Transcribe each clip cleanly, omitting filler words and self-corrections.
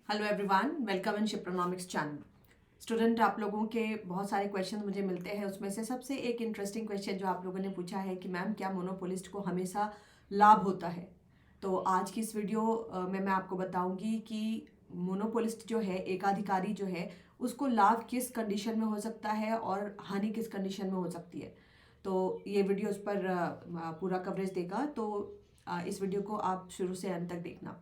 Hello everyone, welcome in Shipronomics channel. Student, आप लोगों के बहुत सारे क्वेश्चन मुझे मिलते हैं। उसमें से सबसे एक इंटरेस्टिंग क्वेश्चन जो आप लोगों ने पूछा है कि मैम क्या मोनोपोलिस्ट को हमेशा लाभ होता है। तो आज की इस वीडियो में मैं आपको बताऊंगी कि मोनोपोलिस्ट जो है, एकाधिकारी जो है, उसको लाभ किस कंडीशन में हो सकता है और हानि किस कंडीशन में हो सकती है। तो ये वीडियो उस पर पूरा कवरेज देगा। तो इस वीडियो को आप शुरू से अंत तक देखना।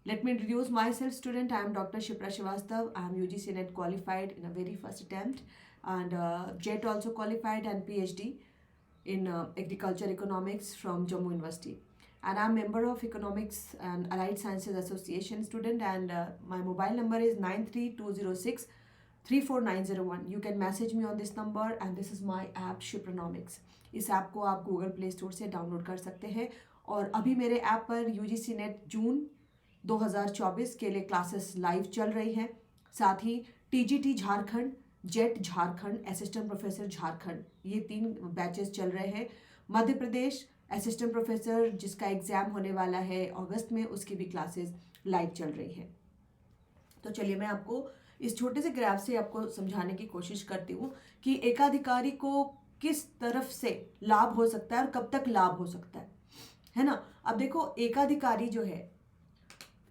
Let me introduce myself, student. I am Dr. Shipra Srivastav. I am UGC NET qualified in a very first attempt, and JET also qualified, and PhD in agriculture economics from Jammu University. And I am member of Economics and Allied Sciences Association student, and my mobile number is 93206 34901. You can message me on this number, and this is my app Shipronomics. इस app को आप Google play store से download कर सकते हैं। और अभी मेरे ऐप पर यूजीसी नेट जून 2024 के लिए क्लासेस लाइव चल रही हैं। साथ ही TGT Jharkhand, JET Jharkhand, assistant professor Jharkhand, ये 3 बैचेस चल रहे हैं। मध्य प्रदेश असिस्टेंट प्रोफेसर जिसका एग्जाम होने वाला है अगस्त में, उसकी भी क्लासेस लाइव चल रही हैं। तो चलिए मैं आपको इस छोटे से ग्राफ से आपको समझाने की कोशिश करती हूँ कि एकाधिकारी को किस तरफ से लाभ हो सकता है और कब तक लाभ हो सकता है ना। अब देखो, एकाधिकारी जो है,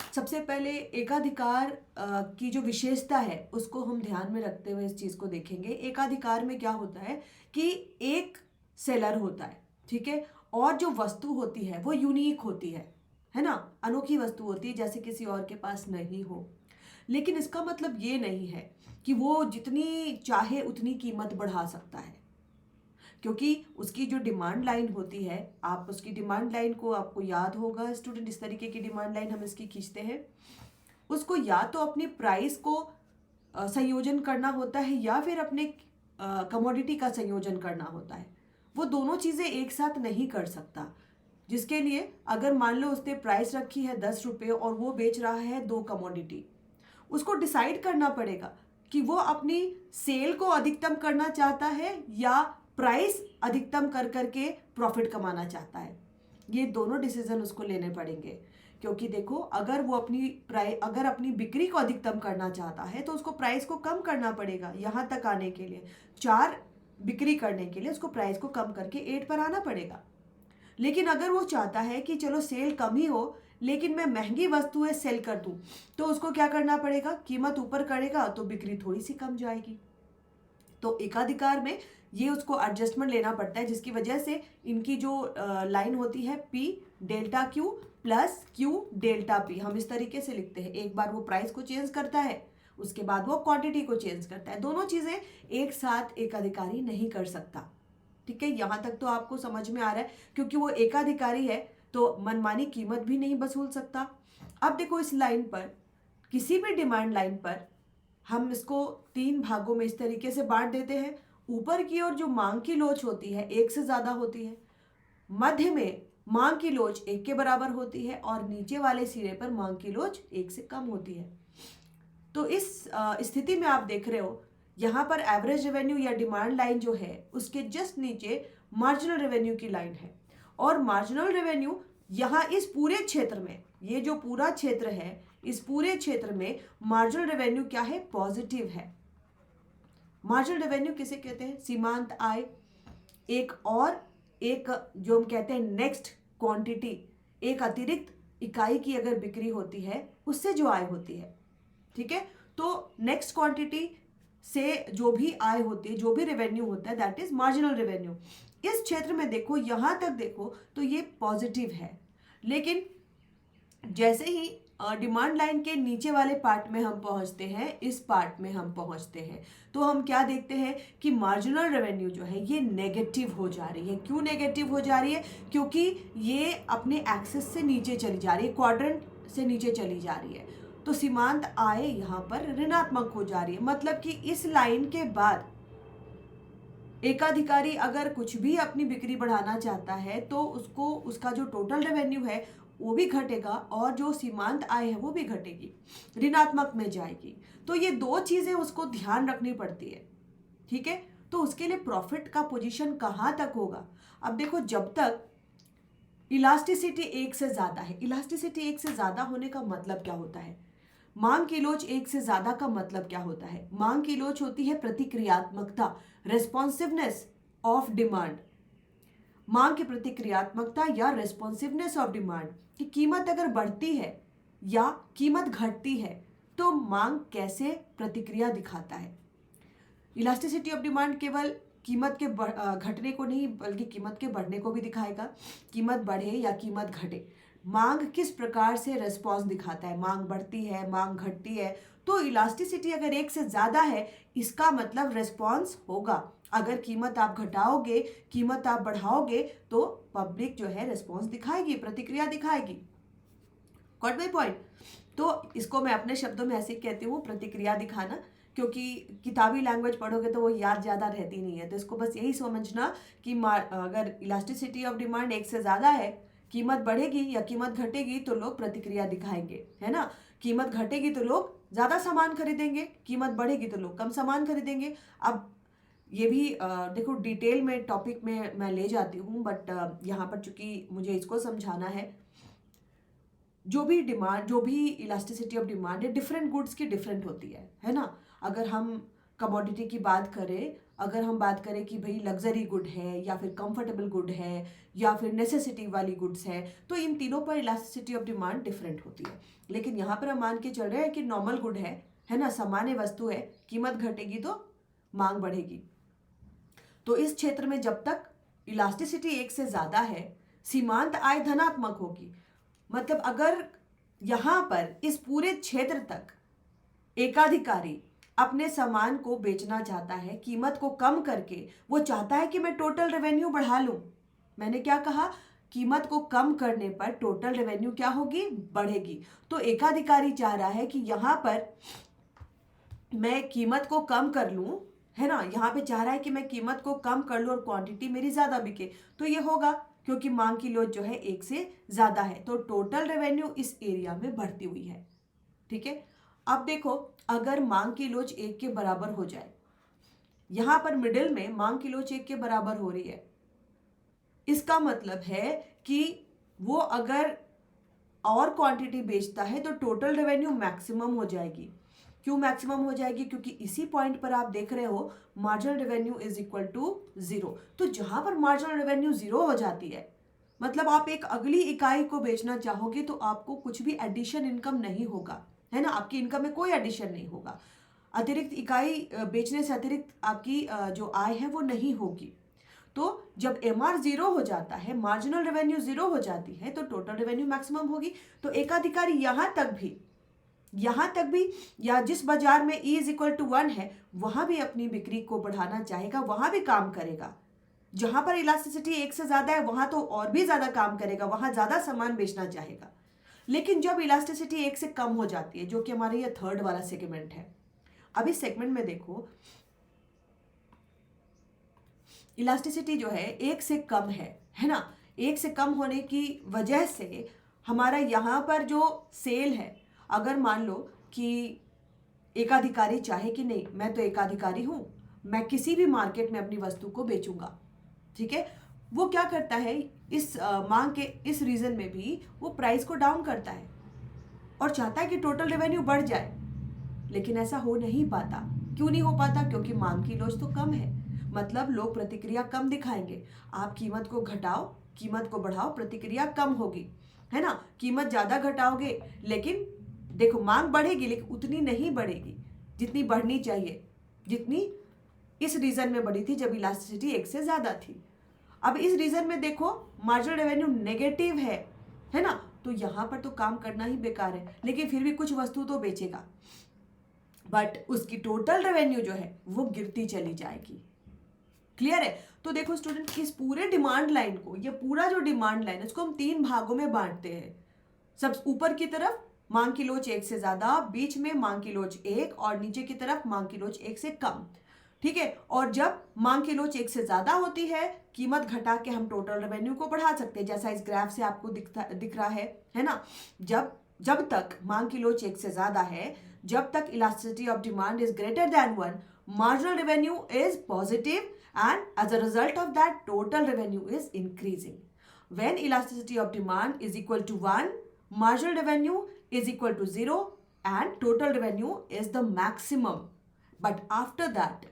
सबसे पहले एकाधिकार की जो विशेषता है उसको हम ध्यान में रखते हुए इस चीज को देखेंगे। एकाधिकार में क्या होता है कि एक सेलर होता है, ठीक है, और जो वस्तु होती है वो यूनिक होती है ना, अनोखी वस्तु होती है, जैसे किसी और के पास नहीं हो। लेकिन इसका मतलब ये नहीं है कि वो जितनी चाहे उतनी कीमत बढ़ा सकता है, क्योंकि उसकी जो डिमांड लाइन होती है, आप उसकी डिमांड लाइन को, आपको याद होगा स्टूडेंट, इस तरीके की डिमांड लाइन हम इसकी खींचते हैं। उसको या तो अपनी प्राइस को संयोजन करना होता है या फिर अपने कमोडिटी का संयोजन करना होता है। वो दोनों चीज़ें एक साथ नहीं कर सकता। जिसके लिए अगर मान लो उसने प्राइस रखी है 10 रुपये और वो बेच रहा है 2 कमोडिटी, उसको डिसाइड करना पड़ेगा कि वो अपनी सेल को अधिकतम करना चाहता है या प्राइस अधिकतम कर करके प्रॉफिट कमाना चाहता है। ये दोनों डिसीजन उसको लेने पड़ेंगे। क्योंकि देखो, अगर वो अपनी बिक्री को अधिकतम करना चाहता है तो उसको प्राइस को कम करना पड़ेगा। यहाँ तक आने के लिए 4 बिक्री करने के लिए उसको प्राइस को कम करके 8 पर आना पड़ेगा। लेकिन अगर वो चाहता है कि चलो सेल कम ही हो लेकिन मैं महंगी वस्तुएं सेल कर दूं, तो उसको क्या करना पड़ेगा, कीमत ऊपर करेगा तो बिक्री थोड़ी सी कम जाएगी। तो एकाधिकार में ये उसको एडजस्टमेंट लेना पड़ता है, जिसकी वजह से इनकी जो लाइन होती है P delta Q plus Q delta P, हम इस तरीके से लिखते हैं। एक बार वो प्राइस को चेंज करता है, उसके बाद वो क्वांटिटी को चेंज करता है। दोनों चीजें एक साथ एकाधिकारी नहीं कर सकता, ठीक है। यहाँ तक तो आपको समझ में आ रहा है, क्योंकि वो एकाधिकारी है तो मनमानी कीमत भी नहीं वसूल सकता। अब देखो, इस लाइन पर, किसी भी डिमांड लाइन पर हम इसको 3 भागों में इस तरीके से बांट देते हैं। ऊपर की ओर जो मांग की लोच होती है 1 से ज्यादा होती है, मध्य में मांग की लोच 1 के बराबर होती है और नीचे वाले सिरे पर मांग की लोच 1 से कम होती है। तो इस स्थिति में आप देख रहे हो, यहाँ पर एवरेज रेवेन्यू या डिमांड लाइन जो है उसके जस्ट नीचे मार्जिनल रेवेन्यू की लाइन है। और मार्जिनल रेवेन्यू यहाँ इस पूरे क्षेत्र में, ये जो पूरा क्षेत्र है, इस पूरे क्षेत्र में मार्जिनल रेवेन्यू क्या है, पॉजिटिव है। मार्जिनल रेवेन्यू किसे कहते हैं, सीमांत आय। एक जो हम कहते हैं नेक्स्ट क्वांटिटी, एक अतिरिक्त इकाई की अगर बिक्री होती है उससे जो आय होती है, ठीक है। तो नेक्स्ट क्वांटिटी से जो भी आय होती है, जो भी रेवेन्यू होता है, दैट इज मार्जिनल रेवेन्यू। इस क्षेत्र में देखो, यहां तक देखो तो ये पॉजिटिव है। लेकिन जैसे ही डिमांड लाइन के नीचे वाले पार्ट में हम पहुंचते हैं, इस पार्ट में हम पहुंचते हैं, तो हम क्या देखते हैं कि मार्जिनल रेवेन्यू जो है ये नेगेटिव हो जा रही है। क्यों नेगेटिव हो जा रही है, क्योंकि ये अपने एक्सिस से नीचे चली जा रही है, क्वाड्रेंट से नीचे चली जा रही है। तो सीमांत आय यहाँ पर ऋणात्मक हो जा रही है। मतलब कि इस लाइन के बाद एकाधिकारी अगर कुछ भी अपनी बिक्री बढ़ाना चाहता है तो उसको, उसका जो टोटल रेवेन्यू है वो भी घटेगा और जो सीमांत आय है वो भी घटेगी, ऋणात्मक में जाएगी। तो ये 2 चीजें उसको ध्यान रखनी पड़ती है, ठीक है। तो उसके लिए प्रॉफिट का पोजीशन कहां तक होगा। अब देखो, जब तक इलास्टिसिटी 1 से ज्यादा है, इलास्टिसिटी 1 से ज्यादा होने का मतलब क्या होता है, मांग की लोच एक से ज्यादा का मतलब क्या होता है? मांग की लोच होती है प्रतिक्रियात्मकता, रेस्पॉन्सिवनेस ऑफ डिमांड। मांग की प्रतिक्रियात्मकता या रेस्पॉन्सिवनेस ऑफ डिमांड, कि कीमत अगर बढ़ती है या कीमत घटती है तो मांग कैसे प्रतिक्रिया दिखाता है। इलास्टिसिटी ऑफ डिमांड केवल कीमत के घटने को नहीं बल्कि कीमत के बढ़ने को भी दिखाएगा। कीमत बढ़े या कीमत घटे, मांग किस प्रकार से रेस्पॉन्स दिखाता है, मांग बढ़ती है, मांग घटती है। तो इलास्टिसिटी अगर एक से ज्यादा है इसका मतलब रेस्पॉन्स होगा। अगर कीमत आप घटाओगे, कीमत आप बढ़ाओगे तो पब्लिक जो है रेस्पॉन्स दिखाएगी, प्रतिक्रिया दिखाएगी। Got my point? तो इसको मैं अपने शब्दों में ऐसे कहती हूँ, प्रतिक्रिया दिखाना, क्योंकि किताबी लैंग्वेज पढ़ोगे तो वो याद ज़्यादा रहती नहीं है। तो इसको बस यही समझना कि अगर इलास्टिसिटी ऑफ डिमांड एक से ज़्यादा है, कीमत बढ़ेगी या कीमत घटेगी तो लोग प्रतिक्रिया दिखाएंगे, है ना। कीमत घटेगी तो लोग ज़्यादा सामान खरीदेंगे, कीमत बढ़ेगी तो लोग कम सामान खरीदेंगे। अब ये भी देखो डिटेल में टॉपिक में मैं ले जाती हूँ, बट यहाँ पर चूंकि मुझे इसको समझाना है, जो भी इलास्टिसिटी ऑफ डिमांड है डिफरेंट गुड्स की डिफरेंट होती है ना। अगर हम कमोडिटी की बात करें, अगर हम बात करें कि भाई लग्जरी गुड है या फिर कंफर्टेबल गुड है या फिर नेसेसिटी वाली गुड्स है, तो इन तीनों पर इलास्टिसिटी ऑफ डिमांड डिफरेंट होती है। लेकिन यहाँ पर हम मान के चल रहे हैं कि नॉर्मल गुड है ना, सामान्य वस्तु है, कीमत घटेगी तो मांग बढ़ेगी। तो इस क्षेत्र में जब तक इलास्टिसिटी एक से ज्यादा है, सीमांत आय धनात्मक होगी। मतलब अगर यहां पर इस पूरे क्षेत्र तक एकाधिकारी अपने सामान को बेचना चाहता है कीमत को कम करके, वो चाहता है कि मैं टोटल रेवेन्यू बढ़ा लूं। मैंने क्या कहा? कीमत को कम करने पर टोटल रेवेन्यू क्या होगी? बढ़ेगी। तो एकाधिकारी चाह रहा है कि यहां पर मैं कीमत को कम कर लूं, है ना, यहाँ पे चाह रहा है कि मैं कीमत को कम कर लूं और क्वांटिटी मेरी ज्यादा बिके। तो ये होगा क्योंकि मांग की लोच जो है एक से ज्यादा है, तो टोटल रेवेन्यू इस एरिया में बढ़ती हुई है। ठीक है। अब देखो, अगर मांग की लोच एक के बराबर हो जाए, यहां पर मिडिल में मांग की लोच एक के बराबर हो रही है, इसका मतलब है कि वो अगर और क्वांटिटी बेचता है तो टोटल रेवेन्यू मैक्सिमम हो जाएगी। क्यों मैक्सिमम हो जाएगी? क्योंकि इसी पॉइंट पर आप देख रहे हो marginal revenue is equal to 0। तो जहां पर मार्जिनल रेवेन्यू 0 हो जाती है, मतलब आप एक अगली इकाई को बेचना चाहोगे तो आपको कुछ भी एडिशन इनकम नहीं होगा, है ना, आपकी इनकम में कोई एडिशन नहीं होगा। अतिरिक्त इकाई बेचने से अतिरिक्त आपकी जो आय है वो नहीं होगी। तो जब MR 0 हो जाता है, मार्जिनल रेवेन्यू 0 हो जाती है, तो टोटल रेवेन्यू मैक्सिमम होगी। तो एकाधिकारी यहां तक भी या जिस बाजार में E इज इक्वल टू 1 है वहां भी अपनी बिक्री को बढ़ाना चाहेगा, वहां भी काम करेगा। जहां पर इलास्टिसिटी एक से ज्यादा है वहां तो और भी ज्यादा काम करेगा, वहां ज्यादा सामान बेचना चाहेगा। लेकिन जब इलास्टिसिटी एक से कम हो जाती है, जो कि हमारे ये थर्ड वाला सेगमेंट है, अब इस सेगमेंट में देखो इलास्टिसिटी जो है एक से कम है ना। एक से कम होने की वजह से हमारा यहाँ पर जो सेल है, अगर मान लो कि एकाधिकारी चाहे कि नहीं, मैं तो एकाधिकारी हूं, मैं किसी भी मार्केट में अपनी वस्तु को बेचूंगा, ठीक है, वो क्या करता है, इस मांग के इस रीजन में भी वो प्राइस को डाउन करता है और चाहता है कि टोटल रेवेन्यू बढ़ जाए। लेकिन ऐसा हो नहीं पाता। क्यों नहीं हो पाता? क्योंकि मांग की लोच तो कम है, मतलब लोग प्रतिक्रिया कम दिखाएंगे। आप कीमत को घटाओ, कीमत को बढ़ाओ, प्रतिक्रिया कम होगी, है ना। कीमत ज्यादा घटाओगे लेकिन देखो मांग बढ़ेगी, लेकिन उतनी नहीं बढ़ेगी जितनी बढ़नी चाहिए, जितनी इस रीजन में बढ़ी थी जब इलास्टिसिटी एक से ज्यादा थी। अब इस रीजन में देखो मार्जिनल रेवेन्यू नेगेटिव है ना, तो यहां पर तो काम करना ही बेकार है, लेकिन फिर भी कुछ वस्तु तो बेचेगा, बट उसकी टोटल रेवेन्यू जो है वो गिरती चली जाएगी। क्लियर है? तो देखो स्टूडेंट, इस पूरे डिमांड लाइन को, ये पूरा जो डिमांड लाइन है, इसको हम 3 भागों में बांटते हैं। सब ऊपर की तरफ मांग की लोच एक से ज्यादा, बीच में मांग की लोच 1 और नीचे की तरफ मांग की लोच 1 से कम। ठीक है। और जब मांग की लोच 1 से ज्यादा होती है, कीमत घटा के हम टोटल रेवेन्यू को बढ़ा सकते हैं, जैसा इस ग्राफ से आपको दिख रहा है ना। जब तक मांग की लोच 1 से ज्यादा है, जब तक elasticity of demand is greater than 1, marginal revenue is positive and as a result of that total revenue is increasing. When elasticity of demand is equal to 1, marginal revenue is equal to 0 and total revenue is the maximum. But after that,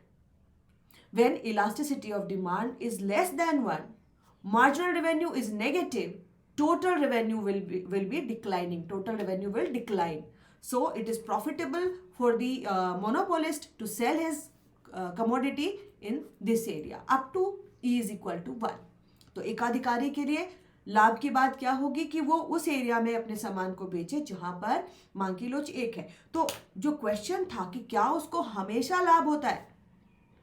when elasticity of demand is less than 1, marginal revenue is negative, total revenue will be declining. Total revenue will decline. So it is profitable for the monopolist to sell his commodity in this area up to E is equal to 1. तो एकाधिकारी के लिए लाभ की बात क्या होगी कि वो उस एरिया में अपने सामान को बेचे जहां पर मांग की लोच 1 है. तो जो क्वेश्चन था कि क्या उसको हमेशा लाभ होता है,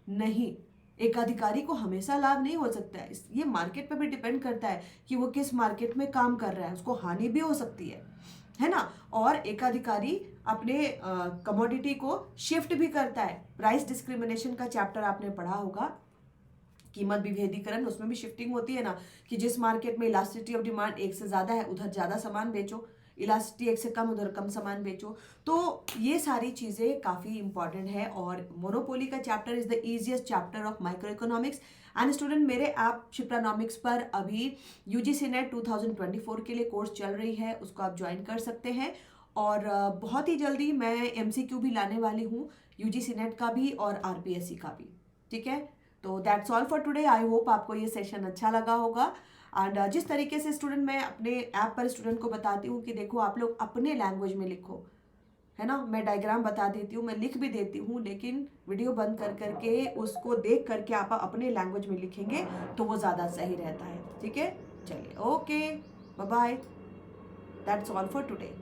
नहीं, एकाधिकारी को हमेशा लाभ नहीं हो सकता है. ये मार्केट पे भी डिपेंड करता है कि वो किस मार्केट में काम कर रहा है, उसको हानि भी हो सकती है ना. और एकाधिकारी अपने कमोडिटी को शिफ्ट भी करता है. प्राइस डिस्क्रिमिनेशन का चैप्टर आपने पढ़ा होगा, कीमत विभेदीकरण, उसमें भी शिफ्टिंग होती है ना, कि जिस मार्केट में इलास्टिसिटी ऑफ डिमांड 1 से ज़्यादा है उधर ज़्यादा सामान बेचो, इलास्टिसिटी 1 से कम उधर कम सामान बेचो. तो ये सारी चीज़ें काफ़ी इंपॉर्टेंट है. और मोनोपोली का chapter is the easiest chapter of micro economics. And student, मेरे ऐप शिप्रानॉमिक्स पर अभी यूजीसी नेट 2024 के लिए कोर्स चल रही है, उसको आप ज्वाइन कर सकते हैं. और बहुत ही जल्दी मैं एमसीक्यू भी लाने वाली हूँ, यूजीसी नेट का भी और आरपीएससी का भी. ठीक है, तो that's all for today. I hope आपको ये सेशन अच्छा लगा होगा. एंड जिस तरीके से स्टूडेंट मैं अपने ऐप पर स्टूडेंट को बताती हूँ कि देखो आप लोग अपने लैंग्वेज में लिखो, है ना, मैं डायग्राम बता देती हूँ, मैं लिख भी देती हूँ, लेकिन वीडियो बंद कर करके उसको देख करके आप अपने लैंग्वेज में लिखेंगे तो वो ज़्यादा सही रहता है. ठीक है, चलिए, okay, bye bye, that's all for today.